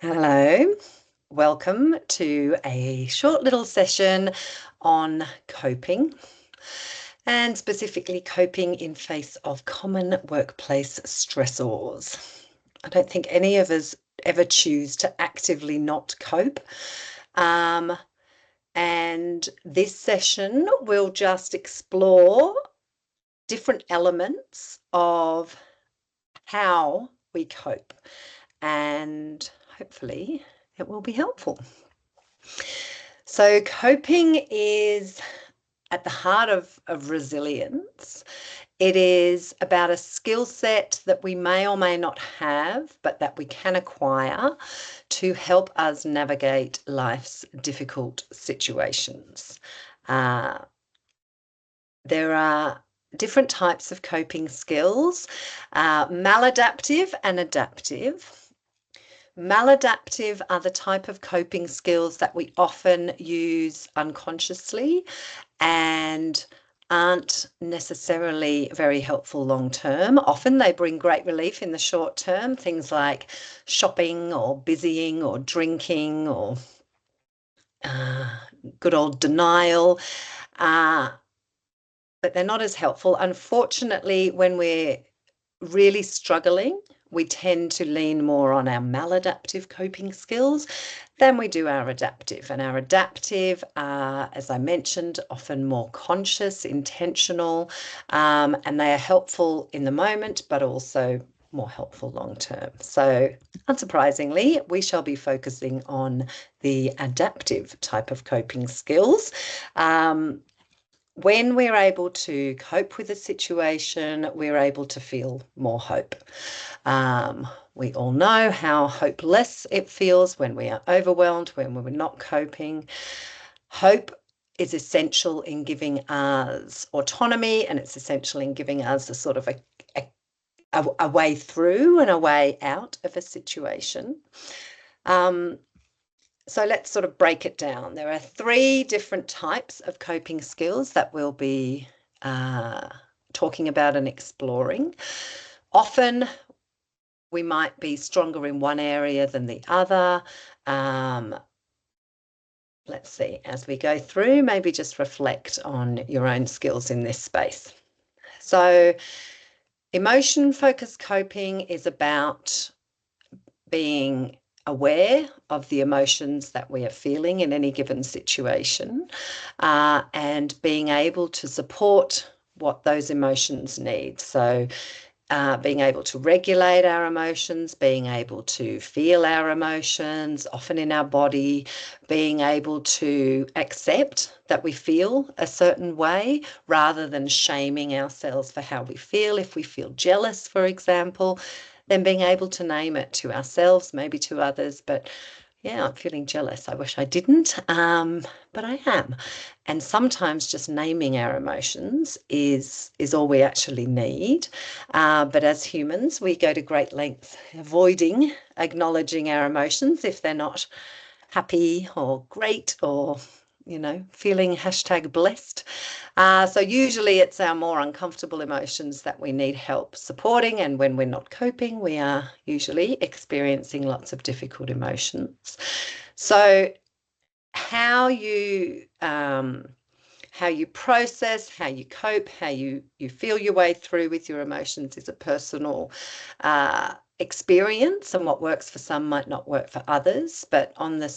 Hello, welcome to a short little session on coping and specifically coping in face of common workplace stressors. I don't think any of us ever choose to actively not cope. Um, and this session will just explore different elements of how we cope, and hopefully it will be helpful. So coping is at the heart of resilience. It is about a skill set that we may or may not have, but that we can acquire to help us navigate life's difficult situations. There are different types of coping skills, maladaptive and adaptive. Maladaptive are the type of coping skills that we often use unconsciously and aren't necessarily very helpful long term. Often they bring great relief in the short term, things like shopping or busying or drinking or good old denial. But they're not as helpful. Unfortunately, when we're really struggling, we tend to lean more on our maladaptive coping skills than we do our adaptive. And our adaptive are, as I mentioned, often more conscious, intentional, and they are helpful in the moment, but also more helpful long term. So unsurprisingly, we shall be focusing on the adaptive type of coping skills. When we're able to cope with a situation, we're able to feel more hope. We all know how hopeless it feels when we are overwhelmed, when we're not coping. Hope is essential in giving us autonomy, and it's essential in giving us a sort of a way through and a way out of a situation. So let's sort of break it down. There are 3 different types of coping skills that we'll be talking about and exploring. Often we might be stronger in one area than the other. Let's see, as we go through, maybe just reflect on your own skills in this space. So emotion-focused coping is about being aware of the emotions that we are feeling in any given situation, and being able to support what those emotions need. So being able to regulate our emotions, being able to feel our emotions, often in our body, being able to accept that we feel a certain way rather than shaming ourselves for how we feel. If we feel jealous, for example, then being able to name it to ourselves, maybe to others, but yeah, I'm feeling jealous. I wish I didn't, but I am. And sometimes just naming our emotions is all we actually need. But as humans, we go to great lengths avoiding acknowledging our emotions if they're not happy or great or feeling #blessed. So usually it's our more uncomfortable emotions that we need help supporting. And when we're not coping, we are usually experiencing lots of difficult emotions. So how you process, how you cope, how you feel your way through with your emotions is a personal experience, and what works for some might not work for others. But on the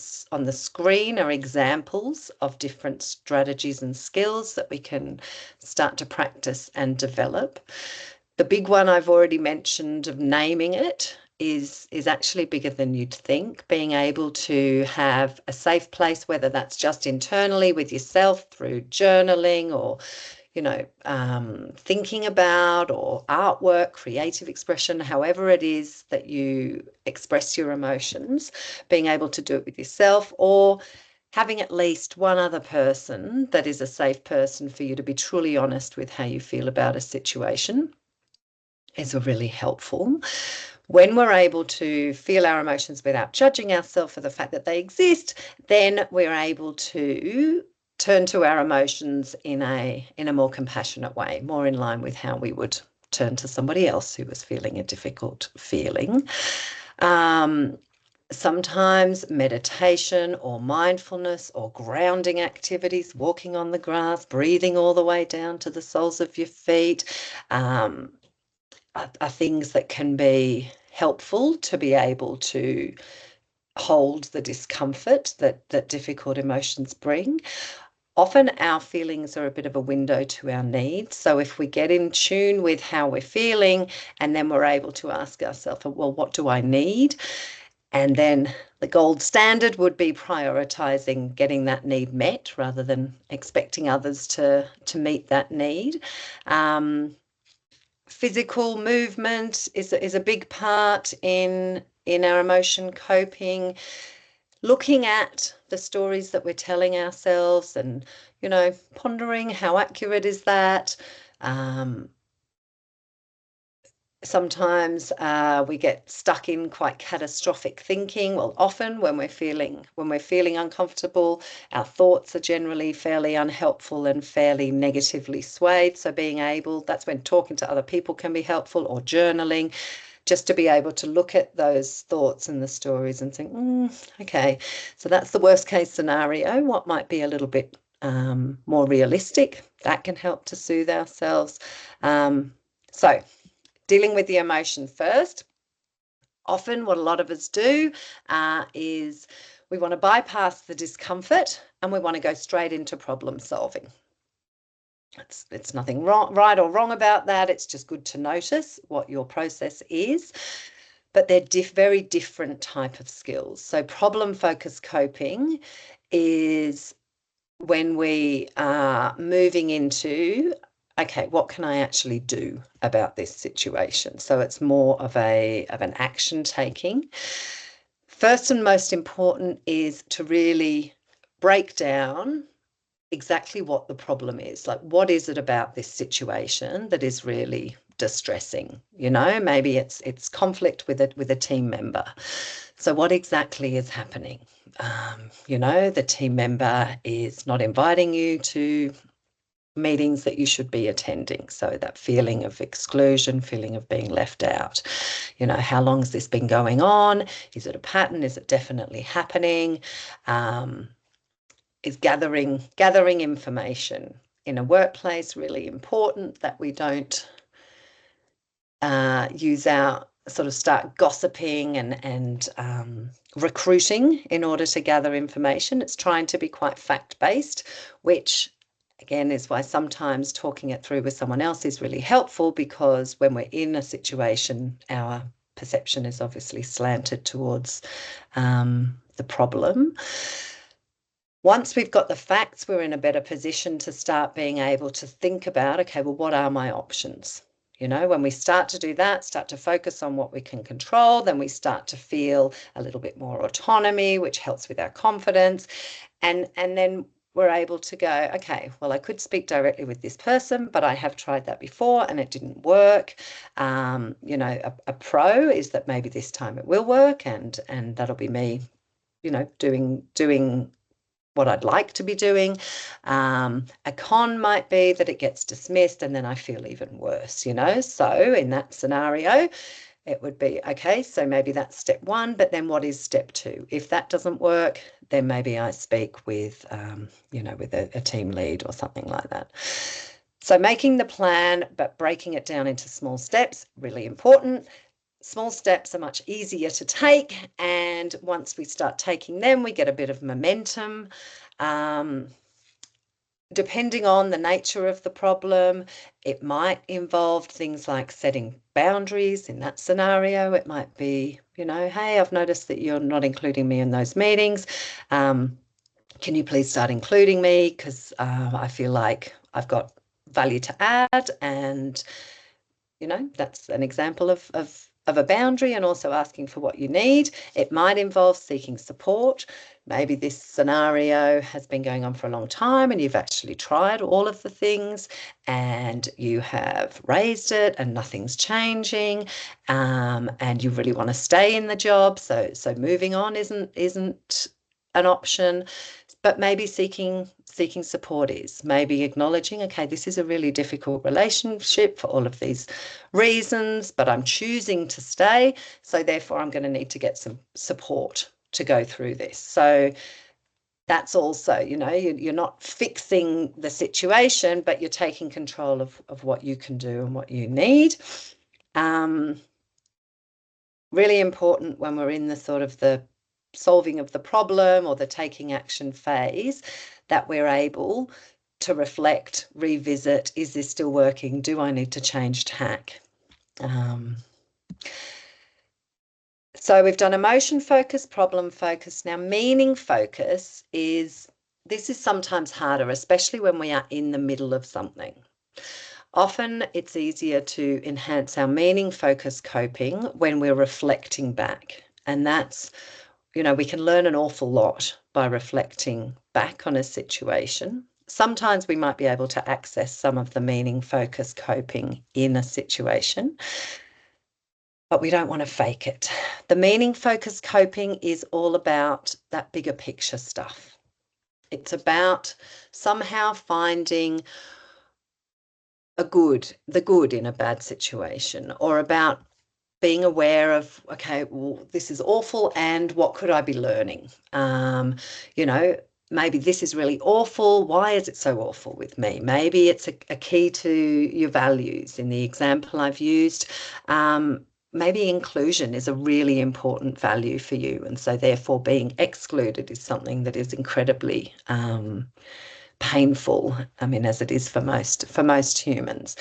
screen are examples of different strategies and skills that we can start to practice and develop. The big one I've already mentioned of naming it is actually bigger than you'd think. Being able to have a safe place, whether that's just internally with yourself through journaling or thinking about, or artwork, creative expression, however it is that you express your emotions, being able to do it with yourself, or having at least one other person that is a safe person for you to be truly honest with how you feel about a situation is really helpful. When we're able to feel our emotions without judging ourselves for the fact that they exist, then we're able to turn to our emotions in a more compassionate way, more in line with how we would turn to somebody else who was feeling a difficult feeling. Sometimes meditation or mindfulness or grounding activities, walking on the grass, breathing all the way down to the soles of your feet, are things that can be helpful to be able to hold the discomfort that difficult emotions bring. Often our feelings are a bit of a window to our needs. So if we get in tune with how we're feeling, and then we're able to ask ourselves, well, what do I need? And then the gold standard would be prioritizing getting that need met rather than expecting others to meet that need. Physical movement is a big part in our emotion coping. Looking at the stories that we're telling ourselves and, pondering how accurate is that. Sometimes we get stuck in quite catastrophic thinking. Well, often when we're feeling uncomfortable, our thoughts are generally fairly unhelpful and fairly negatively swayed. So that's when talking to other people can be helpful, or journaling, just to be able to look at those thoughts and the stories and think, okay, so that's the worst case scenario. What might be a little bit more realistic? That can help to soothe ourselves. So dealing with the emotion first. Often what a lot of us do is we want to bypass the discomfort and we want to go straight into problem solving. It's nothing right or wrong about that. It's just good to notice what your process is. But they're very different type of skills. So problem-focused coping is when we are moving into, okay, what can I actually do about this situation? So it's more of an action taking. First and most important is to really break down exactly what the problem is. Like, what is it about this situation that is really distressing? Maybe it's conflict with a team member. So what exactly is happening? The team member is not inviting you to meetings that you should be attending. So that feeling of exclusion, feeling of being left out. How long has this been going on? Is it a pattern? Is it definitely happening? Is gathering information in a workplace really important, that we don't start gossiping and recruiting in order to gather information. It's trying to be quite fact-based, which again is why sometimes talking it through with someone else is really helpful, because when we're in a situation, our perception is obviously slanted towards the problem. Once we've got the facts, we're in a better position to start being able to think about, okay, well, what are my options? When we start to do that, start to focus on what we can control, then we start to feel a little bit more autonomy, which helps with our confidence. And then we're able to go, okay, well, I could speak directly with this person, but I have tried that before and it didn't work. A pro is that maybe this time it will work, and that'll be me, doing what I'd like to be doing. A con might be that it gets dismissed and then I feel even worse, So in that scenario, it would be, okay, so maybe that's step one, but then what is step two? If that doesn't work, then maybe I speak with, with a team lead or something like that. So making the plan, but breaking it down into small steps, really important. Small steps are much easier to take, and once we start taking them, we get a bit of momentum. Depending on the nature of the problem, it might involve things like setting boundaries. In that scenario, it might be, hey, I've noticed that you're not including me in those meetings. Can you please start including me? Because I feel like I've got value to add, and that's an example of a boundary, and also asking for what you need. It might involve seeking support. Maybe this scenario has been going on for a long time and you've actually tried all of the things and you have raised it and nothing's changing, and you really want to stay in the job. So moving on isn't an option, but maybe seeking support is. Maybe acknowledging, okay, this is a really difficult relationship for all of these reasons, but I'm choosing to stay, so therefore I'm going to need to get some support to go through this. So that's also, you're not fixing the situation, but you're taking control of what you can do and what you need. Really important when we're in the sort of the solving of the problem or the taking action phase, that we're able to reflect, revisit, is this still working? Do I need to change tack? So we've done emotion focus, problem focus. Now meaning focus is sometimes harder, especially when we are in the middle of something. Often it's easier to enhance our meaning focus coping when we're reflecting back. And that's, we can learn an awful lot by reflecting back on a situation. Sometimes we might be able to access some of the meaning focus coping in a situation, but we don't want to fake it. The meaning focus coping is all about that bigger picture stuff. It's about somehow finding the good in a bad situation, or about being aware of, okay, well, this is awful, and what could I be learning? Maybe this is really awful. Why is it so awful with me? Maybe it's a key to your values. In the example I've used, maybe inclusion is a really important value for you, and so therefore being excluded is something that is incredibly painful. I mean, as it is for most humans.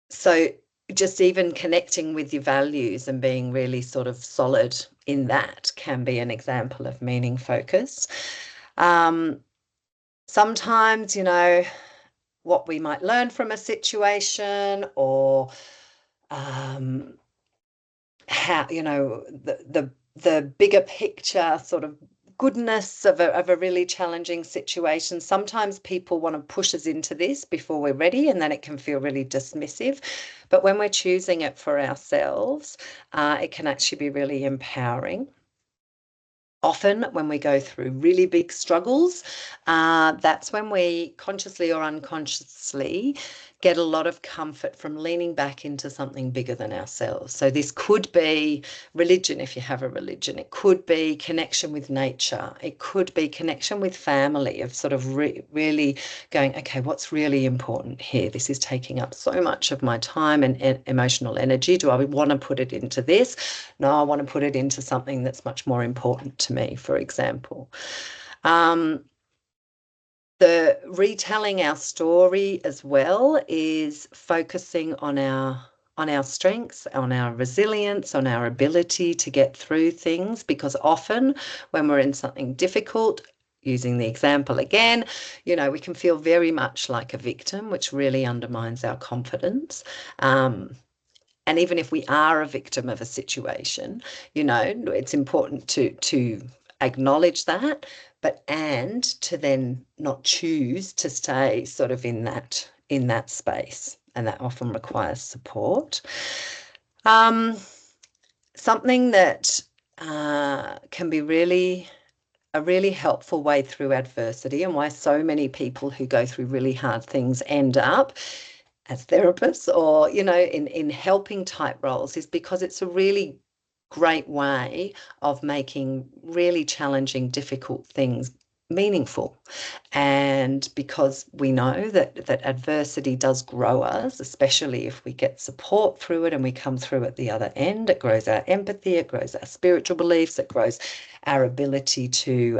So just even connecting with your values and being really sort of solid in that can be an example of meaning focus. Sometimes, what we might learn from a situation, or how, the bigger picture sort of goodness of a really challenging situation. Sometimes people want to push us into this before we're ready, and then it can feel really dismissive. But when we're choosing it for ourselves, it can actually be really empowering. Often when we go through really big struggles, that's when we consciously or unconsciously get a lot of comfort from leaning back into something bigger than ourselves. So this could be religion, if you have a religion. It could be connection with nature. It could be connection with family, of sort of really going, okay, what's really important here? This is taking up so much of my time and emotional energy. Do I want to put it into this? No, I want to put it into something that's much more important to me, for example. The retelling our story as well is focusing on our strengths, on our resilience, on our ability to get through things, because often when we're in something difficult, using the example again, we can feel very much like a victim, which really undermines our confidence. And even if we are a victim of a situation, it's important to acknowledge that, and to then not choose to stay sort of in that space, and that often requires support. Something that can be a really helpful way through adversity, and why so many people who go through really hard things end up as therapists or, in helping type roles, is because it's a really great way of making really challenging, difficult things meaningful. And because we know that adversity does grow us, especially if we get support through it and we come through at the other end, it grows our empathy, it grows our spiritual beliefs, it grows our ability to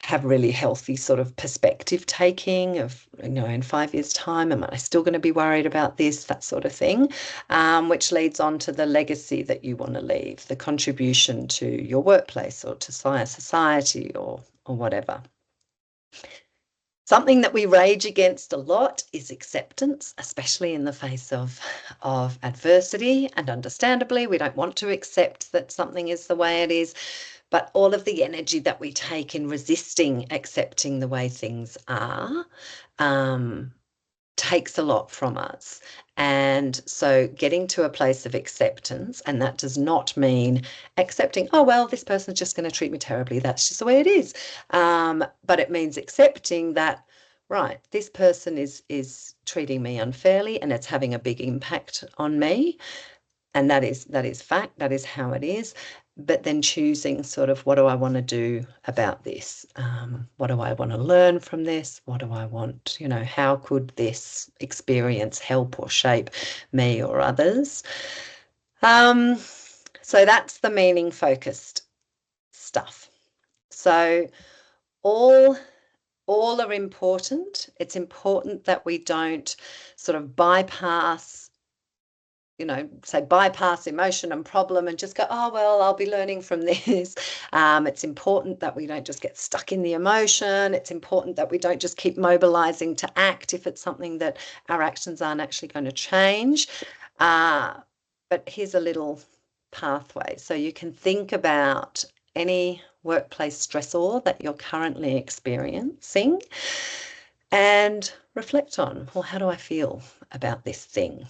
have really healthy sort of perspective taking of, in 5 years' time, am I still going to be worried about this, that sort of thing, which leads on to the legacy that you want to leave, the contribution to your workplace or to society or whatever. Something that we rage against a lot is acceptance, especially in the face of adversity. And understandably, we don't want to accept that something is the way it is. But all of the energy that we take in resisting accepting the way things are takes a lot from us. And so getting to a place of acceptance, and that does not mean accepting, oh, well, this person's just going to treat me terribly. That's just the way it is. But it means accepting that, right, this person is treating me unfairly and it's having a big impact on me. And that is fact, that is how it is. But then choosing sort of, what do I want to do about this? What do I want to learn from this? What do I want, how could this experience help or shape me or others? So that's the meaning focused stuff. So all are important. It's important that we don't sort of bypass emotion and problem and just go, oh, well, I'll be learning from this. It's important that we don't just get stuck in the emotion. It's important that we don't just keep mobilizing to act if it's something that our actions aren't actually going to change. But here's a little pathway. So you can think about any workplace stressor that you're currently experiencing and reflect on, well, how do I feel about this thing?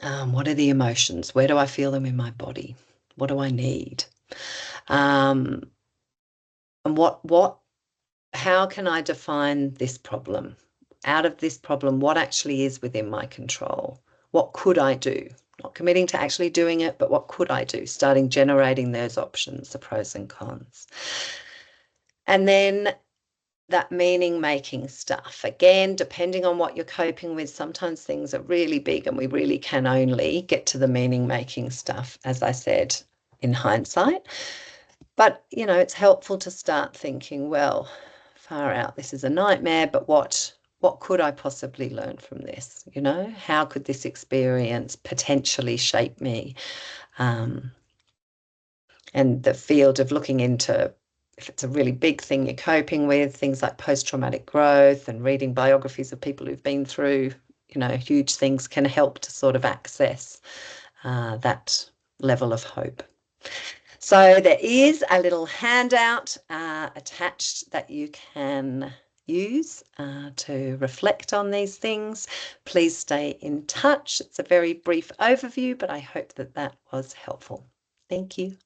What are the emotions? Where do I feel them in my body? What do I need? And how can I define this problem? Out of this problem, what actually is within my control? What could I do? Not committing to actually doing it, but what could I do? Starting generating those options, the pros and cons. And then that meaning-making stuff. Again, depending on what you're coping with, sometimes things are really big and we really can only get to the meaning-making stuff, as I said, in hindsight. But, it's helpful to start thinking, well, far out, this is a nightmare, but what could I possibly learn from this? How could this experience potentially shape me? And the field of looking into, if it's a really big thing you're coping with, things like post-traumatic growth and reading biographies of people who've been through, huge things can help to sort of access that level of hope. So there is a little handout attached that you can use to reflect on these things. Please stay in touch. It's a very brief overview, but I hope that was helpful. Thank you.